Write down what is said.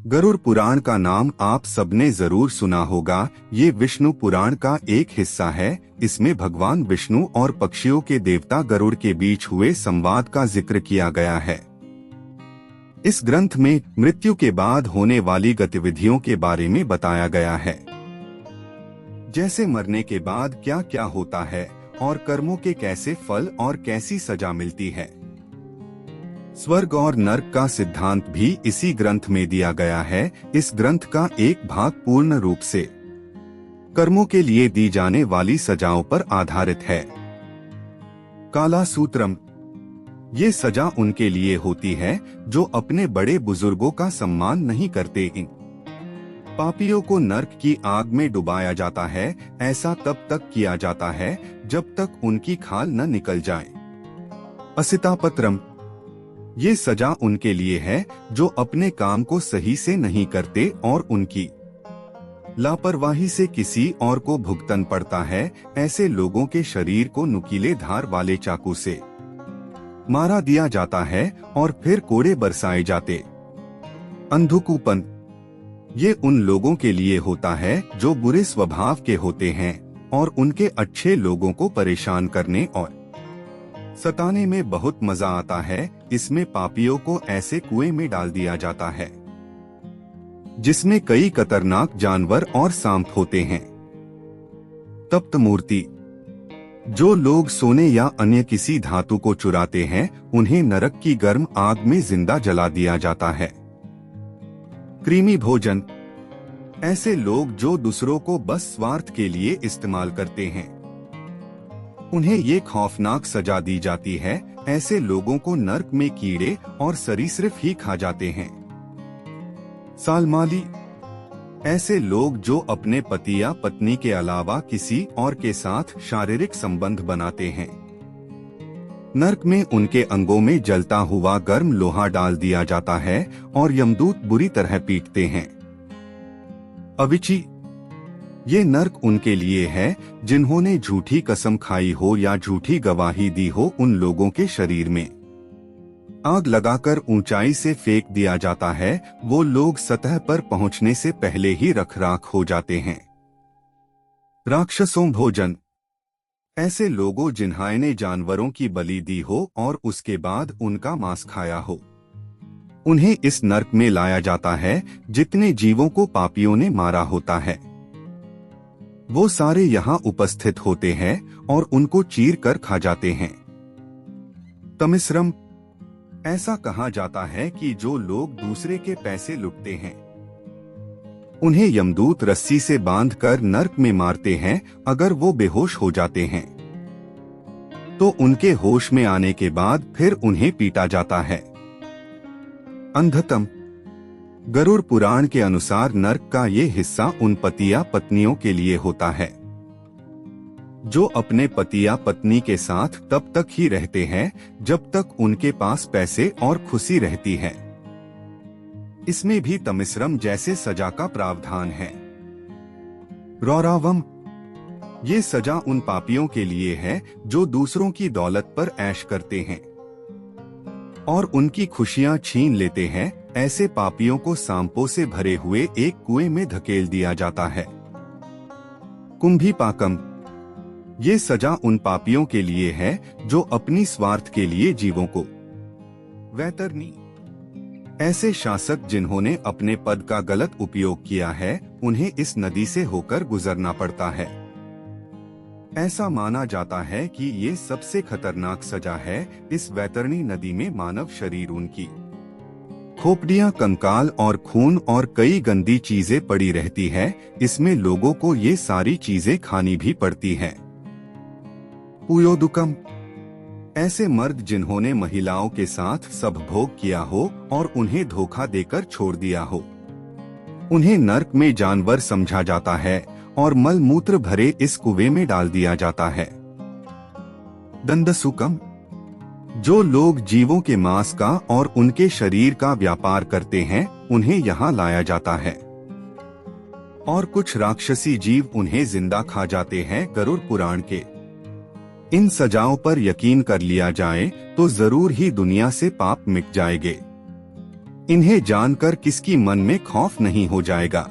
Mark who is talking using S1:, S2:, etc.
S1: गरुड़ पुराण का नाम आप सबने जरूर सुना होगा। ये विष्णु पुराण का एक हिस्सा है। इसमें भगवान विष्णु और पक्षियों के देवता गरुड़ के बीच हुए संवाद का जिक्र किया गया है। इस ग्रंथ में मृत्यु के बाद होने वाली गतिविधियों के बारे में बताया गया है, जैसे मरने के बाद क्या क्या होता है और कर्मों के कैसे फल और कैसी सजा मिलती है। स्वर्ग और नर्क का सिद्धांत भी इसी ग्रंथ में दिया गया है। इस ग्रंथ का एक भाग पूर्ण रूप से कर्मों के लिए दी जाने वाली सजाओं पर आधारित है। काला सूत्रम, ये सजा उनके लिए होती है जो अपने बड़े बुजुर्गों का सम्मान नहीं करते। इन पापियों को नर्क की आग में डुबाया जाता है। ऐसा तब तक किया जाता है जब तक उनकी खाल न निकल जाए। असितापत्रम, ये सजा उनके लिए है जो अपने काम को सही से नहीं करते और उनकी लापरवाही से किसी और को भुगतन पड़ता है। ऐसे लोगों के शरीर को नुकीले धार वाले चाकू से मारा दिया जाता है और फिर कोड़े बरसाए जाते। अंधकूपन, ये उन लोगों के लिए होता है जो बुरे स्वभाव के होते हैं और उनके अच्छे लोगों को परेशान करने और सताने में बहुत मजा आता है। इसमें पापियों को ऐसे कुएं में डाल दिया जाता है जिसमें कई खतरनाक जानवर और सांप होते हैं। तप्त मूर्ति, जो लोग सोने या अन्य किसी धातु को चुराते हैं उन्हें नरक की गर्म आग में जिंदा जला दिया जाता है। कृमि भोजन, ऐसे लोग जो दूसरों को बस स्वार्थ के लिए इस्तेमाल करते हैं, उन्हें ये खौफनाक सजा दी जाती है। ऐसे लोगों को नर्क में कीड़े और सरीसृप ही खा जाते हैं। सालमाली, ऐसे लोग जो अपने पति या पत्नी के अलावा किसी और के साथ शारीरिक संबंध बनाते हैं। नर्क में उनके अंगों में जलता हुआ गर्म लोहा डाल दिया जाता है और यमदूत बुरी तरह पीटते हैं। अविची, ये नर्क उनके लिए है जिन्होंने झूठी कसम खाई हो या झूठी गवाही दी हो। उन लोगों के शरीर में आग लगाकर ऊंचाई से फेंक दिया जाता है। वो लोग सतह पर पहुंचने से पहले ही रख-राख हो जाते हैं। राक्षसों भोजन, ऐसे लोगों जिन्होंने जानवरों की बलि दी हो और उसके बाद उनका मांस खाया हो, उन्हें इस नर्क में लाया जाता है। जितने जीवों को पापियों ने मारा होता है वो सारे यहाँ उपस्थित होते हैं और उनको चीर कर खा जाते हैं। तमिश्रम, ऐसा कहा जाता है कि जो लोग दूसरे के पैसे लुटते हैं उन्हें यमदूत रस्सी से बांधकर नर्क में मारते हैं। अगर वो बेहोश हो जाते हैं तो उनके होश में आने के बाद फिर उन्हें पीटा जाता है। अंधतम, गरुड़ पुराण के अनुसार नर्क का ये हिस्सा उन पति या पत्नियों के लिए होता है जो अपने पति या पत्नी के साथ तब तक ही रहते हैं जब तक उनके पास पैसे और खुशी रहती है। इसमें भी तमिश्रम जैसे सजा का प्रावधान है। रौरावम, ये सजा उन पापियों के लिए है जो दूसरों की दौलत पर ऐश करते हैं और उनकी खुशियां छीन लेते हैं। ऐसे पापियों को सांपों से भरे हुए एक कुएं में धकेल दिया जाता है। कुंभीपाकम, ये सजा उन पापियों के लिए है जो अपनी स्वार्थ के लिए जीवों को वैतरनी, ऐसे शासक जिन्होंने अपने पद का गलत उपयोग किया है उन्हें इस नदी से होकर गुजरना पड़ता है। ऐसा माना जाता है कि ये सबसे खतरनाक सजा है। इस वैतरणी नदी में मानव शरीर, उनकी खोपड़ियां, कंकाल और खून और कई गंदी चीजें पड़ी रहती है। इसमें लोगों को ये सारी चीजें खानी भी पड़ती हैं। पुयोदुकम, ऐसे मर्द जिन्होंने महिलाओं के साथ सब भोग किया हो और उन्हें धोखा देकर छोड़ दिया हो, उन्हें नर्क में जानवर समझा जाता है और मल मूत्र भरे इस कुएं में डाल दिया जाता है। दंदसुकम, जो लोग जीवों के मांस का और उनके शरीर का व्यापार करते हैं उन्हें यहाँ लाया जाता है और कुछ राक्षसी जीव उन्हें जिंदा खा जाते हैं। गरुड़ पुराण के इन सजाओं पर यकीन कर लिया जाए तो जरूर ही दुनिया से पाप मिट जाएंगे। इन्हें जानकर किसकी मन में खौफ नहीं हो जाएगा।